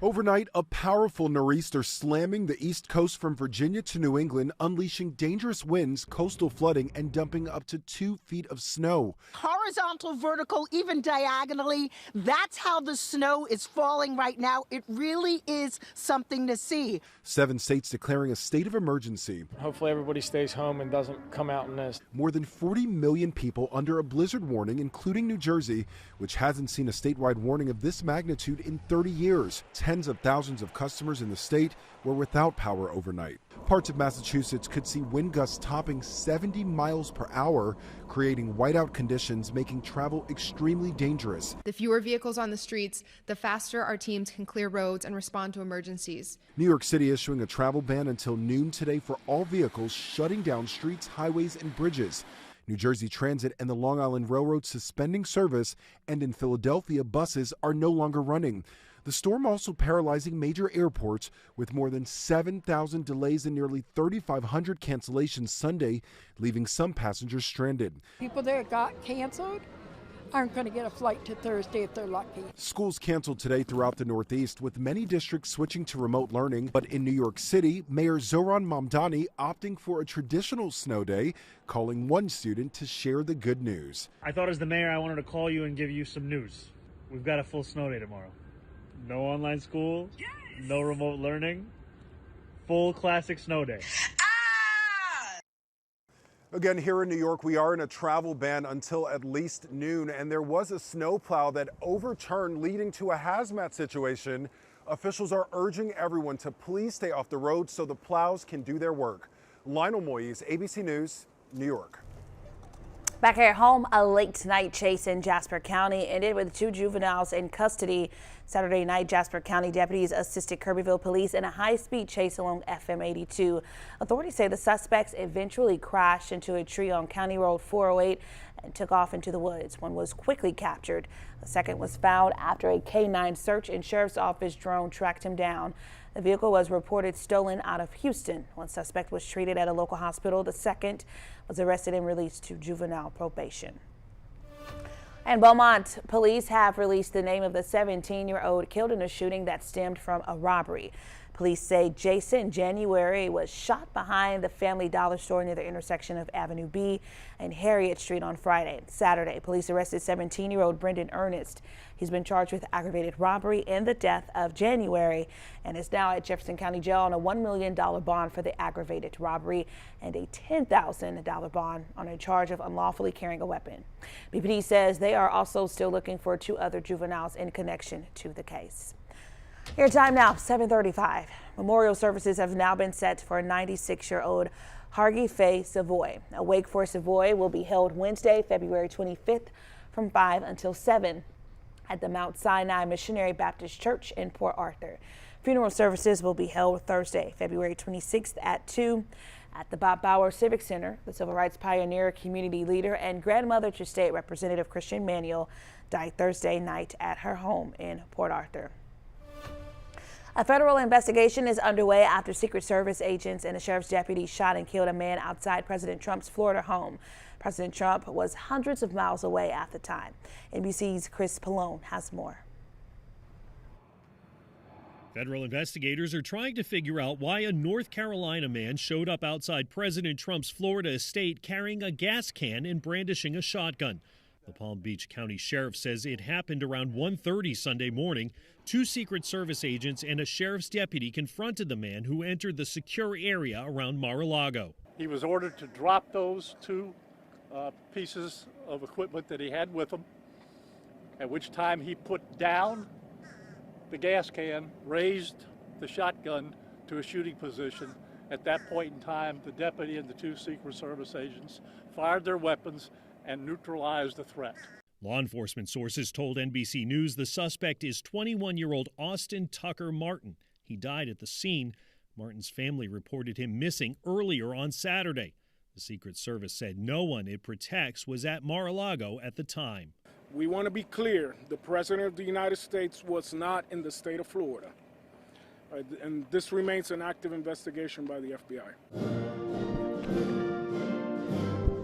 Overnight, a powerful nor'easter slamming the east coast from Virginia to New England, unleashing dangerous winds, coastal flooding, and dumping up to 2 feet of snow. Horizontal, vertical, even diagonally. That's how the snow is falling right now. It really is something to see. 7 states declaring a state of emergency. Hopefully everybody stays home and doesn't come out in this. More than 40 million people under a blizzard warning, including New Jersey, which hasn't seen a statewide warning of this magnitude in 30 years. Tens of thousands of customers in the state were without power overnight. Parts of Massachusetts could see wind gusts topping 70 miles per hour, creating whiteout conditions, making travel extremely dangerous. The fewer vehicles on the streets, the faster our teams can clear roads and respond to emergencies. New York City issuing a travel ban until noon today for all vehicles, shutting down streets, highways, and bridges. New Jersey Transit and the Long Island Railroad suspending service, and in Philadelphia, buses are no longer running. The storm also paralyzing major airports with more than 7,000 delays and nearly 3,500 cancellations Sunday, leaving some passengers stranded. People that got canceled aren't going to get a flight to Thursday if they're lucky. Schools canceled today throughout the Northeast, with many districts switching to remote learning. But in New York City, Mayor Zohran Mamdani opting for a traditional snow day, calling one student to share the good news. I thought as the mayor I wanted to call you and give you some news. We've got a full snow day tomorrow. No online school, yes. No remote learning, full classic snow day. Again, here in New York, we are in a travel ban until at least noon, and there was a snowplow that overturned, leading to a hazmat situation. Officials are urging everyone to please stay off the road so the plows can do their work. Lionel Moyes, ABC News, New York. Back here at home, a late night chase in Jasper County ended with 2 juveniles in custody. Saturday night, Jasper County deputies assisted Kirbyville police in a high-speed chase along FM 82. Authorities say the suspects eventually crashed into a tree on County Road 408 and took off into the woods. One was quickly captured. The second was found after a K-9 search and sheriff's office drone tracked him down. The vehicle was reported stolen out of Houston. One suspect was treated at a local hospital. The second was arrested and released to juvenile probation. And Beaumont police have released the name of the 17-year-old killed in a shooting that stemmed from a robbery. Police say Jason January was shot behind the Family Dollar store near the intersection of Avenue B and Harriet Street on Saturday, police arrested 17-year-old Brendan Ernest. He's been charged with aggravated robbery in the death of January and is now at Jefferson County Jail on a $1 million bond for the aggravated robbery and a $10,000 bond on a charge of unlawfully carrying a weapon. BPD says they are also still looking for 2 other juveniles in connection to the case. Your time now, 7:35. Memorial services have now been set for 96-year-old Hargy Faye Savoy. A wake for Savoy will be held Wednesday, February 25th from 5 until 7 at the Mount Sinai Missionary Baptist Church in Port Arthur. Funeral services will be held Thursday, February 26th at 2 at the Bob Bauer Civic Center. The civil rights pioneer, community leader, and grandmother to State Representative Christian Manuel died Thursday night at her home in Port Arthur. A federal investigation is underway after Secret Service agents and a sheriff's deputy shot and killed a man outside President Trump's Florida home. President Trump was hundreds of miles away at the time. NBC's Chris Pallone has more. Federal investigators are trying to figure out why a North Carolina man showed up outside President Trump's Florida estate carrying a gas can and brandishing a shotgun. The Palm Beach County Sheriff says it happened around 1:30 Sunday morning. 2 Secret Service agents and a sheriff's deputy confronted the man who entered the secure area around Mar-a-Lago. He was ordered to drop those 2 pieces of equipment that he had with him, at which time he put down the gas can, raised the shotgun to a shooting position. At that point in time, the deputy and the 2 Secret Service agents fired their weapons and neutralized the threat. Law enforcement sources told NBC News the suspect is 21-year-old Austin Tucker Martin. He died at the scene. Martin's family reported him missing earlier on Saturday. The Secret Service said no one it protects was at Mar-a-Lago at the time. We want to be clear, the President of the United States was not in the state of Florida. And this remains an active investigation by the FBI.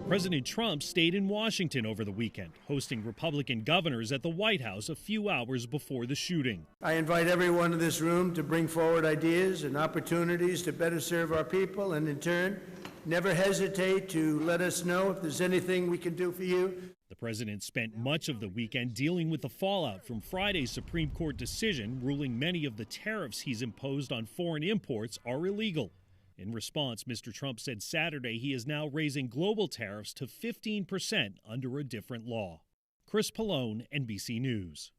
President Trump stayed in Washington over the weekend, hosting Republican governors at the White House a few hours before the shooting. I invite everyone in this room to bring forward ideas and opportunities to better serve our people, and in turn, never hesitate to let us know if there's anything we can do for you. The president spent much of the weekend dealing with the fallout from Friday's Supreme Court decision ruling many of the tariffs he's imposed on foreign imports are illegal. In response, Mr. Trump said Saturday he is now raising global tariffs to 15% under a different law. Chris Pallone, NBC News.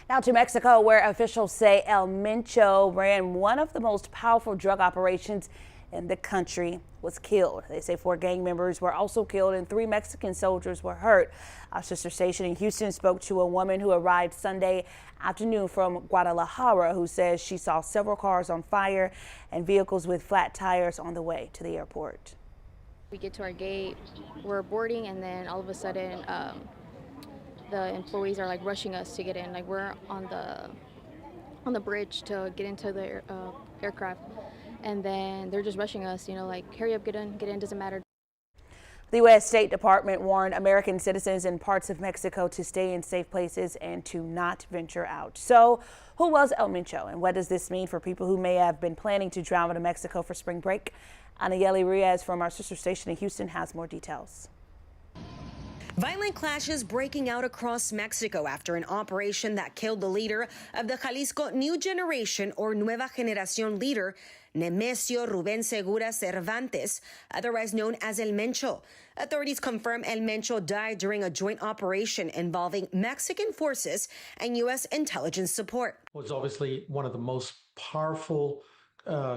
Now to Mexico, where officials say El Mencho ran one of the most powerful drug operations in the country, was killed. They say 4 gang members were also killed and 3 Mexican soldiers were hurt. Our sister station in Houston spoke to a woman who arrived Sunday afternoon from Guadalajara who says she saw several cars on fire and vehicles with flat tires on the way to the airport. We get to our gate, we're boarding, and then all of a sudden the employees are like rushing us to get in. Like we're on the bridge to get into the aircraft. And then they're just rushing us, you know, like, hurry up, get in, doesn't matter. The U.S. State Department warned American citizens in parts of Mexico to stay in safe places and to not venture out. So, who was El Mencho, and what does this mean for people who may have been planning to travel to Mexico for spring break? Anayeli Riaz from our sister station in Houston has more details. Violent clashes breaking out across Mexico after an operation that killed the leader of the Jalisco New Generation or Nueva Generación leader, Nemesio Rubén Segura Cervantes, otherwise known as El Mencho. Authorities confirm El Mencho died during a joint operation involving Mexican forces and U.S. intelligence support. Was obviously one of the most powerful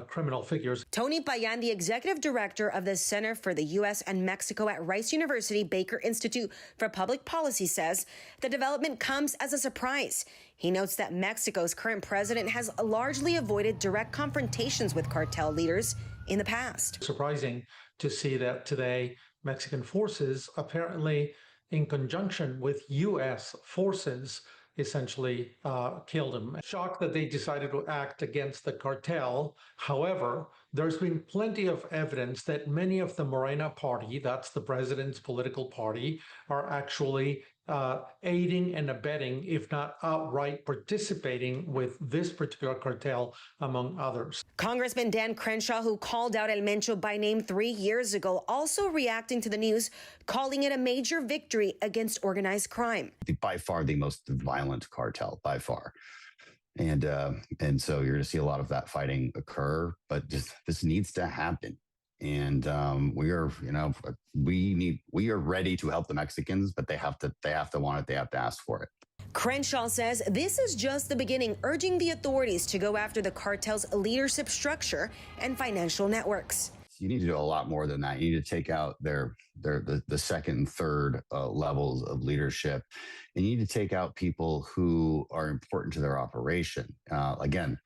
criminal figures. Tony Payan, the executive director of the Center for the U.S. and Mexico at Rice University Baker Institute for Public Policy, says the development comes as a surprise. He notes that Mexico's current president has largely avoided direct confrontations with cartel leaders in the past. Surprising to see that today Mexican forces, apparently in conjunction with U.S. forces, essentially killed him. Shocked that they decided to act against the cartel. However, there's been plenty of evidence that many of the Morena party, that's the president's political party, are actually aiding and abetting, if not outright participating with this particular cartel, among others. Congressman Dan Crenshaw, who called out El Mencho by name 3 years ago, also reacting to the news, calling it a major victory against organized crime. By far the most violent cartel, by far. And so you're going to see a lot of that fighting occur, but just this needs to happen. And we are ready to help the Mexicans, but they have to want it. They have to ask for it. Crenshaw says this is just the beginning, urging the authorities to go after the cartel's leadership structure and financial networks. You need to do a lot more than that. You need to take out the second and third levels of leadership, and you need to take out people who are important to their operation. Again,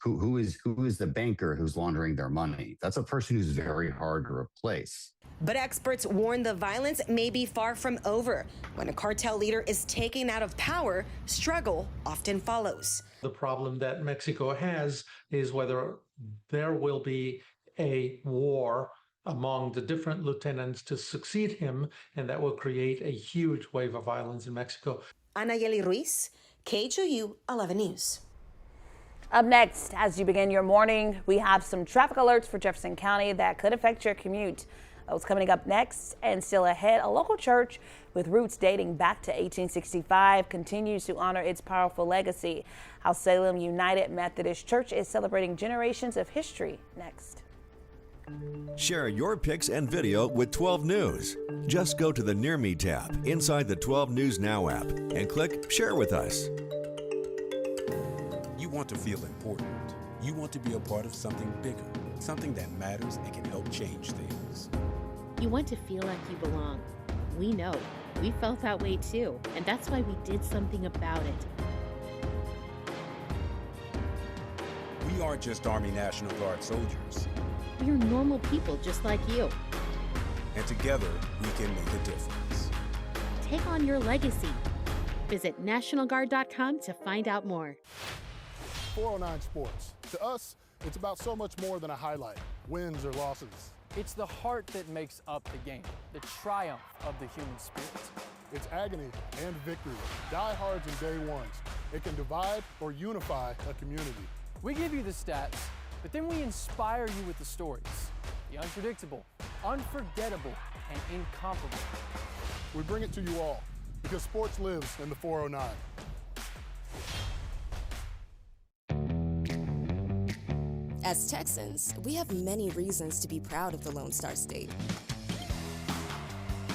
who is the banker who's laundering their money? That's a person who's very hard to replace. But experts warn the violence may be far from over. When a cartel leader is taken out of power, struggle often follows. The problem that Mexico has is whether there will be a war among the different lieutenants to succeed him, and that will create a huge wave of violence in Mexico. Anayeli Ruiz, KHOU 11 News. Up next, as you begin your morning, we have some traffic alerts for Jefferson County that could affect your commute. Those coming up next, and still ahead, a local church with roots dating back to 1865 continues to honor its powerful legacy. How Salem United Methodist Church is celebrating generations of history. Next. Share your pics and video with 12 News. Just go to the Near Me tab inside the 12 News Now app and click Share with Us. You want to feel important. You want to be a part of something bigger, something that matters and can help change things. You want to feel like you belong. We know. We felt that way too, and that's why we did something about it. We aren't just Army National Guard soldiers. We are normal people just like you. And together, we can make a difference. Take on your legacy. Visit NationalGuard.com to find out more. 409 Sports. To us, it's about so much more than a highlight, wins or losses. It's the heart that makes up the game, the triumph of the human spirit. It's agony and victory, diehards and day ones. It can divide or unify a community. We give you the stats, but then we inspire you with the stories. The unpredictable, unforgettable, and incomparable. We bring it to you all because sports lives in the 409. As Texans, we have many reasons to be proud of the Lone Star State.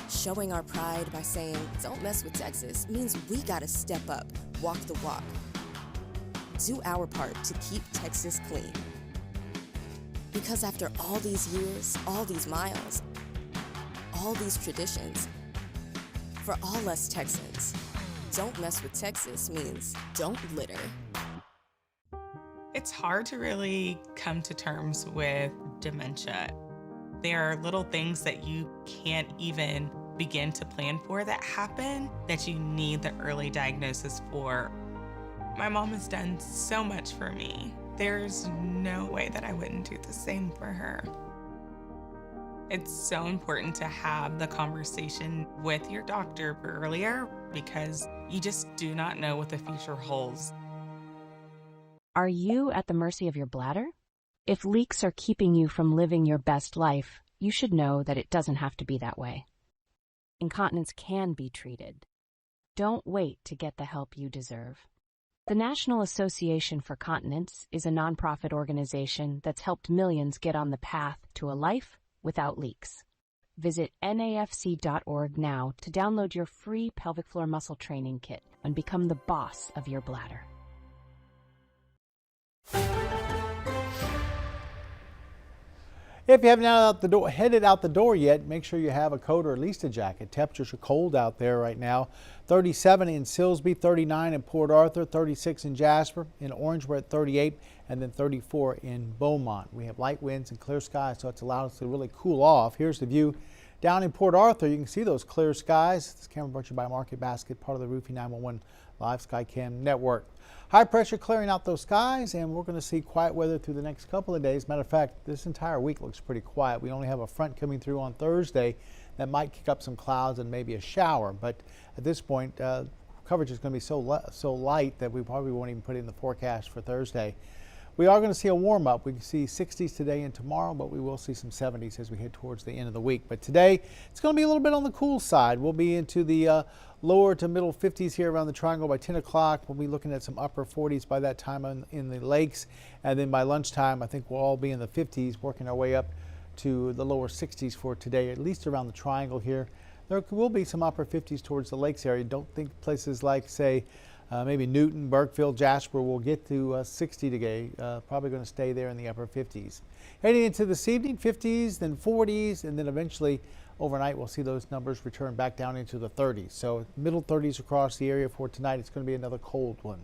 Showing our pride by saying, "Don't mess with Texas," means we gotta step up, walk the walk. Do our part to keep Texas clean. Because after all these years, all these miles, all these traditions, for all us Texans, "Don't mess with Texas" means don't litter. It's hard to really come to terms with dementia. There are little things that you can't even begin to plan for that happen that you need the early diagnosis for. My mom has done so much for me. There's no way that I wouldn't do the same for her. It's so important to have the conversation with your doctor earlier because you just do not know what the future holds. Are you at the mercy of your bladder? If leaks are keeping you from living your best life, you should know that it doesn't have to be that way. Incontinence can be treated. Don't wait to get the help you deserve. The National Association for Continence is a nonprofit organization that's helped millions get on the path to a life without leaks. Visit nafc.org now to download your free pelvic floor muscle training kit and become the boss of your bladder. If you haven't headed out the door yet, make sure you have a coat or at least a jacket. Temperatures are cold out there right now. 37 in Silsbee, 39 in Port Arthur, 36 in Jasper. In Orange, we're at 38, and then 34 in Beaumont. We have light winds and clear skies, so it's allowed us to really cool off. Here's the view Down in Port Arthur, you can see those clear skies. This camera brought to you by Market Basket, part of the Roofing 911 Live Skycam network. High pressure clearing out those skies, and we're going to see quiet weather through the next couple of days. Matter of fact, this entire week looks pretty quiet. We only have a front coming through on Thursday that might kick up some clouds and maybe a shower. But at this point, coverage is going to be so light that we probably won't even put in the forecast for Thursday. We are going to see a warm up. We can see 60s today and tomorrow, but we will see some 70s as we head towards the end of the week. But today, it's going to be a little bit on the cool side. We'll be into the lower to middle 50s here around the triangle by 10 o'clock. We'll be looking at some upper 40s by that time in the lakes. And then by lunchtime, I think we'll all be in the 50s, working our way up to the lower 60s for today, at least around the triangle here. There will be some upper 50s towards the lakes area. Don't think places like, say, maybe Newton, Burkeville, Jasper will get to 60 today. Probably going to stay there in the upper 50s. Heading into this evening, 50s, then 40s, and then eventually overnight we'll see those numbers return back down into the 30s. So middle 30s across the area for tonight. It's going to be another cold one.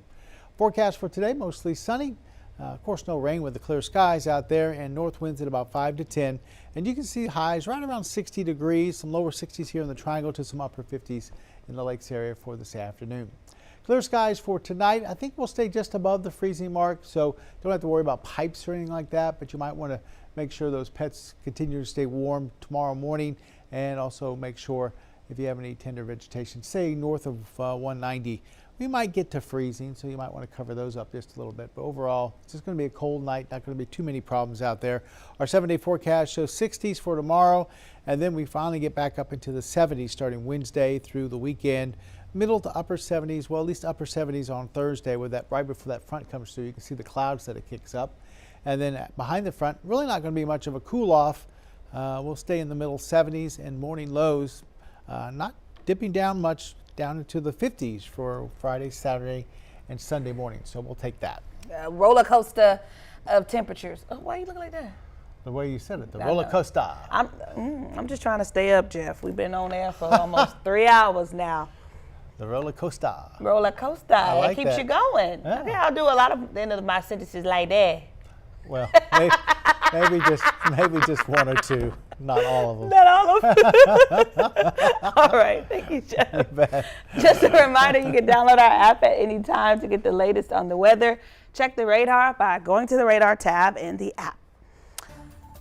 Forecast for today, mostly sunny. Of course, no rain with the clear skies out there, and north winds at about 5 to 10. And you can see highs right around 60 degrees, some lower 60s here in the triangle to some upper 50s in the lakes area for this afternoon. Clear skies for tonight. I think we'll stay just above the freezing mark, so don't have to worry about pipes or anything like that, but you might want to make sure those pets continue to stay warm tomorrow morning, and also make sure if you have any tender vegetation, say north of 190, we might get to freezing, so you might want to cover those up just a little bit. But overall, it's just going to be a cold night, not going to be too many problems out there. Our 7-day forecast shows 60s for tomorrow, and then we finally get back up into the 70s starting Wednesday through the weekend. Middle to upper 70s, well, at least upper 70s on Thursday, with that right before that front comes through. You can see the clouds that it kicks up. And then behind the front, really not going to be much of a cool off. We'll stay in the middle 70s and morning lows, not dipping down much, down into the 50s for Friday, Saturday, and Sunday morning. So we'll take that. Roller coaster of temperatures. Oh, why are you looking like that? The way you said it, the roller coaster. I'm just trying to stay up, Jeff. We've been on air for almost 3 hours now. The roller coaster. Roller coaster. Like it keeps that. you going. Yeah. Okay, I'll do a lot of the end of my sentences like that. Well, maybe just one or two, not all of them. Not all of them. All right, thank you, Jeff. You bet. Just a reminder, you can download our app at any time to get the latest on the weather. Check the radar by going to the radar tab in the app.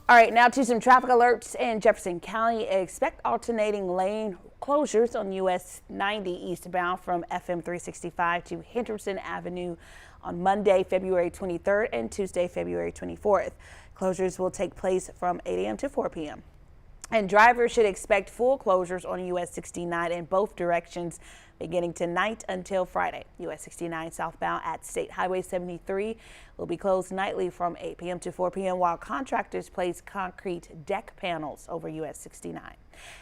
All right, now to some traffic alerts in Jefferson County. Expect alternating lane closures on US 90 eastbound from FM 365 to Henderson Avenue on Monday, February 23rd and Tuesday, February 24th. Closures will take place from 8 a.m. to 4 p.m. And drivers should expect full closures on US 69 in both directions beginning tonight until Friday. US 69 southbound at State Highway 73 will be closed nightly from 8 p.m. to 4 p.m. while contractors place concrete deck panels over US 69.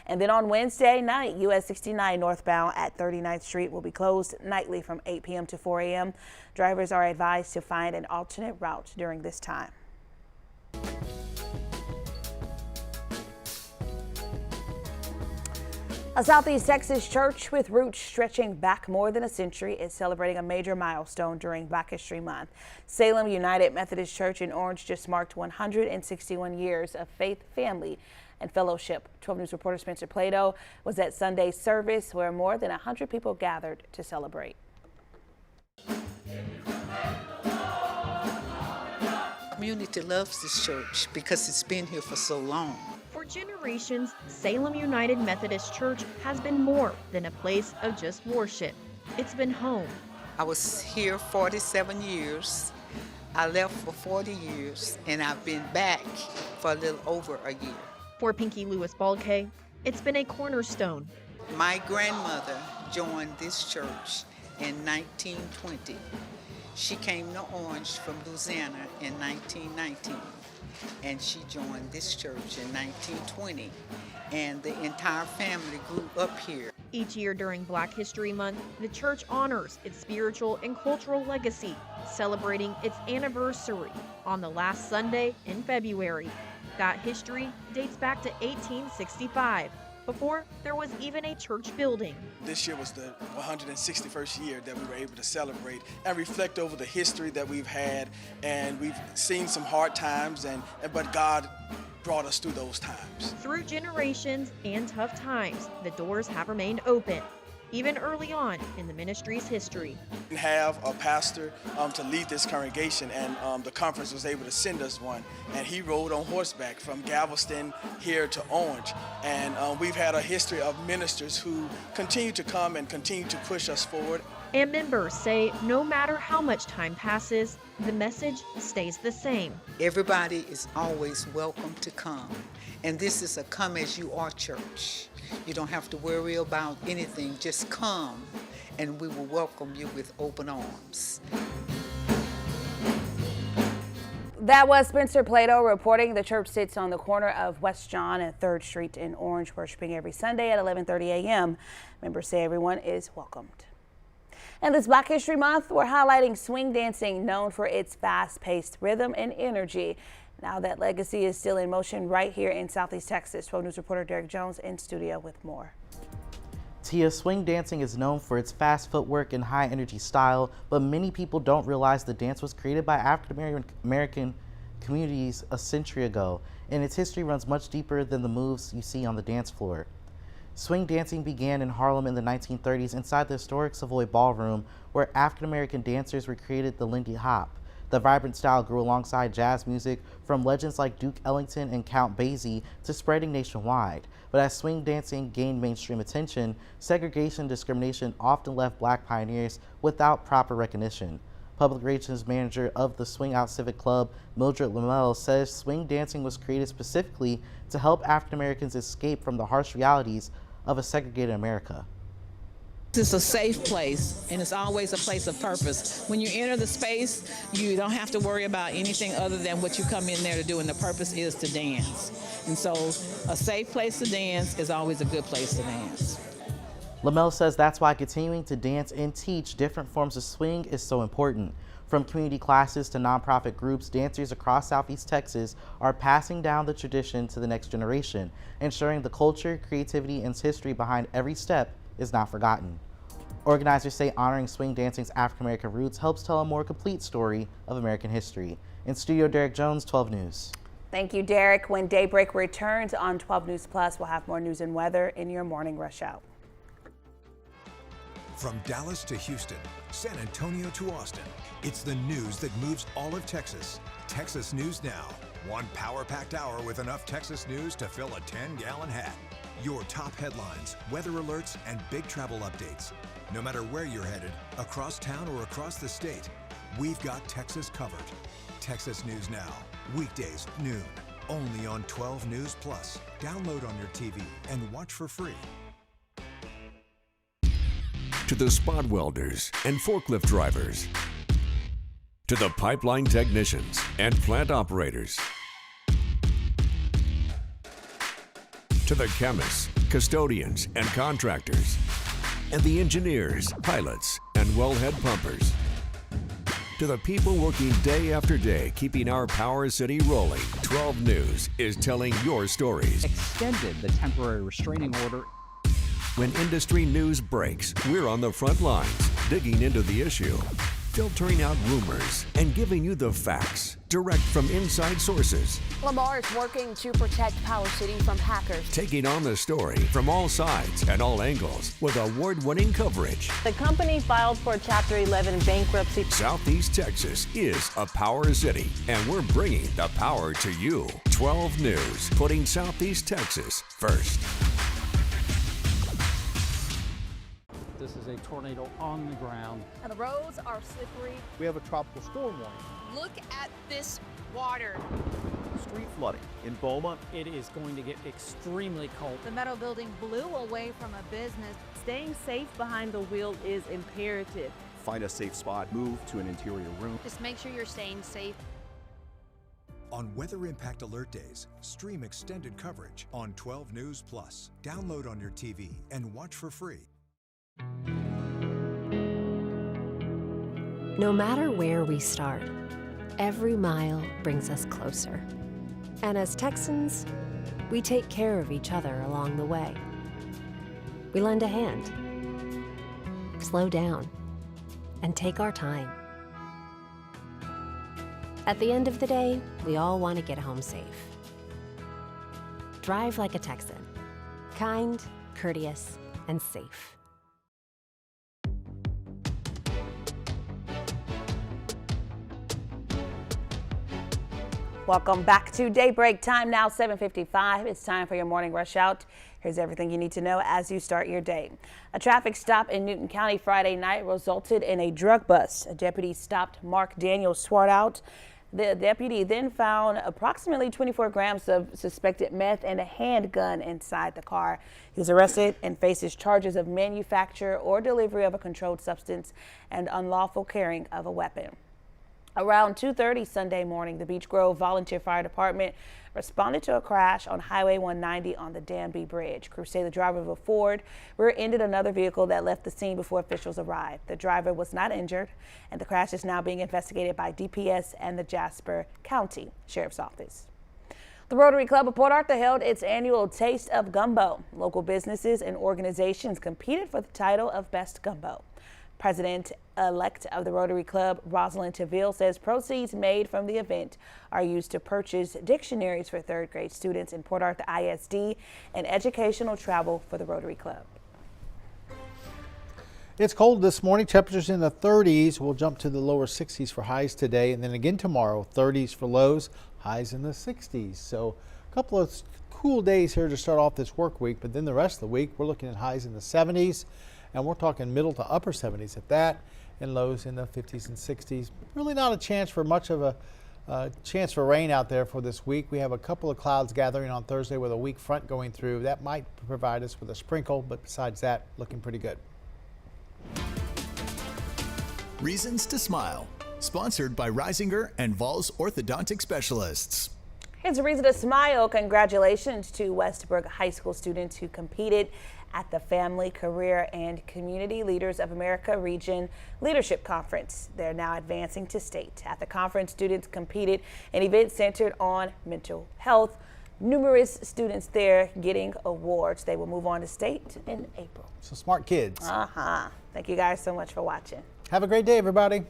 And then on Wednesday night, US 69 northbound at 39th Street will be closed nightly from 8 p.m. to 4 a.m. Drivers are advised to find an alternate route during this time. A Southeast Texas church with roots stretching back more than a century is celebrating a major milestone during Black History Month. Salem United Methodist Church in Orange just marked 161 years of faith, family, and fellowship. 12 News reporter Spencer Plato was at Sunday's service where more than 100 people gathered to celebrate. Community loves this church because it's been here for so long. For generations, Salem United Methodist Church has been more than a place of just worship. It's been home. I was here 47 years. I left for 40 years, and I've been back for a little over a year. For Pinky Lewis Balke, it's been a cornerstone. My grandmother joined this church in 1920. She came to Orange from Louisiana in 1919. And she joined this church in 1920, and the entire family grew up here. Each year during Black History Month, the church honors its spiritual and cultural legacy, celebrating its anniversary on the last Sunday in February. That history dates back to 1865, before there was even a church building. This year was the 161st year that we were able to celebrate and reflect over the history that we've had, and we've seen some hard times, but God brought us through those times. Through generations and tough times, the doors have remained open, even early on in the ministry's history. We have a pastor to lead this congregation, and the conference was able to send us one, and he rode on horseback from Galveston here to Orange. And we've had a history of ministers who continue to come and continue to push us forward. And members say no matter how much time passes, the message stays the same. Everybody is always welcome to come, and this is a come as you are church. You don't have to worry about anything, just come and we will welcome you with open arms. That was Spencer Plato reporting. The church sits on the corner of West John and 3rd Street in Orange, worshiping every Sunday at 11:30 a.m. Members say everyone is welcomed. And this Black History Month, we're highlighting swing dancing, known for its fast-paced rhythm and energy. Now that legacy is still in motion right here in Southeast Texas. 12 News reporter Derek Jones in studio with more. Tia, swing dancing is known for its fast footwork and high energy style, but many people don't realize the dance was created by African American communities a century ago, and its history runs much deeper than the moves you see on the dance floor. Swing dancing began in Harlem in the 1930s inside the historic Savoy Ballroom, where African American dancers recreated the Lindy Hop. The vibrant style grew alongside jazz music, from legends like Duke Ellington and Count Basie to spreading nationwide. But as swing dancing gained mainstream attention, segregation and discrimination often left Black pioneers without proper recognition. Public relations manager of the Swing Out Civic Club, Mildred Lamel, says swing dancing was created specifically to help African Americans escape from the harsh realities of a segregated America. It's a safe place, and it's always a place of purpose. When you enter the space, you don't have to worry about anything other than what you come in there to do, and the purpose is to dance. And so a safe place to dance is always a good place to dance. Lamel says that's why continuing to dance and teach different forms of swing is so important. From community classes to nonprofit groups, dancers across Southeast Texas are passing down the tradition to the next generation, ensuring the culture, creativity, and history behind every step is not forgotten. Organizers say honoring swing dancing's African American roots helps tell a more complete story of American history. In studio, Derek Jones, 12 News. Thank you, Derek. When Daybreak returns on 12 News Plus, we'll have more news and weather in your morning rush hour. From Dallas to Houston, San Antonio to Austin, it's the news that moves all of Texas. Texas News Now. One power-packed hour with enough Texas news to fill a 10-gallon hat. Your top headlines, weather alerts, and big travel updates. No matter where you're headed, across town or across the state, we've got Texas covered. Texas News Now, weekdays noon, only on 12 News Plus. Download on your TV and watch for free. To the spot welders and forklift drivers, to the pipeline technicians and plant operators, to the chemists, custodians, and contractors, and the engineers, pilots, and wellhead pumpers. To the people working day after day, keeping our Power City rolling, 12 News is telling your stories. Extended the temporary restraining order. When industry news breaks, we're on the front lines, digging into the issue, filtering out rumors, and giving you the facts, direct from inside sources. Lamar is working to protect Power City from hackers. Taking on the story from all sides and all angles with award-winning coverage. The company filed for Chapter 11 bankruptcy. Southeast Texas is a power city, and we're bringing the power to you. 12 News, putting Southeast Texas first. This is a tornado on the ground. And the roads are slippery. We have a tropical storm warning. Look at this water. Street flooding in Beaumont. It is going to get extremely cold. The metal building blew away from a business. Staying safe behind the wheel is imperative. Find a safe spot, move to an interior room. Just make sure you're staying safe. On Weather Impact Alert Days, stream extended coverage on 12 News Plus. Download on your TV and watch for free. No matter where we start, every mile brings us closer. And as Texans, we take care of each other along the way. We lend a hand, slow down, and take our time. At the end of the day, we all want to get home safe. Drive like a Texan. Kind, courteous, and safe. Welcome back to Daybreak. Time now 7:55. It's time for your morning rush out. Here's everything you need to know as you start your day. A traffic stop in Newton County Friday night resulted in a drug bust. A deputy stopped Mark Daniel Swartout. The deputy then found approximately 24 grams of suspected meth and a handgun inside the car. He was arrested and faces charges of manufacture or delivery of a controlled substance and unlawful carrying of a weapon. Around 2:30 Sunday morning, the Beech Grove Volunteer Fire Department responded to a crash on Highway 190 on the Danby Bridge. Crews say the driver of a Ford rear-ended another vehicle that left the scene before officials arrived. The driver was not injured, and the crash is now being investigated by DPS and the Jasper County Sheriff's Office. The Rotary Club of Port Arthur held its annual Taste of Gumbo. Local businesses and organizations competed for the title of Best Gumbo. President-elect of the Rotary Club, Rosalind Taville, says proceeds made from the event are used to purchase dictionaries for third grade students in Port Arthur ISD and educational travel for the Rotary Club. It's cold this morning. Temperatures in the 30s. We'll jump to the lower 60s for highs today, and then again tomorrow, 30s for lows, highs in the 60s. So a couple of cool days here to start off this work week, but then the rest of the week, we're looking at highs in the 70s. And we're talking middle to upper 70s at that, and lows in the 50s and 60s. Really not a chance for much of a chance for rain out there for this week. We have a couple of clouds gathering on Thursday with a weak front going through. That might provide us with a sprinkle, but besides that, looking pretty good. Reasons to Smile, sponsored by Reisinger and Valls Orthodontic Specialists. Here's a reason to smile. Congratulations to Westbrook High School students who competed at the Family, Career, and Community Leaders of America Region Leadership Conference. They're now advancing to state. At the conference, students competed in events centered on mental health. Numerous students there getting awards. They will move on to state in April. So smart kids. Thank you guys so much for watching. Have a great day, everybody.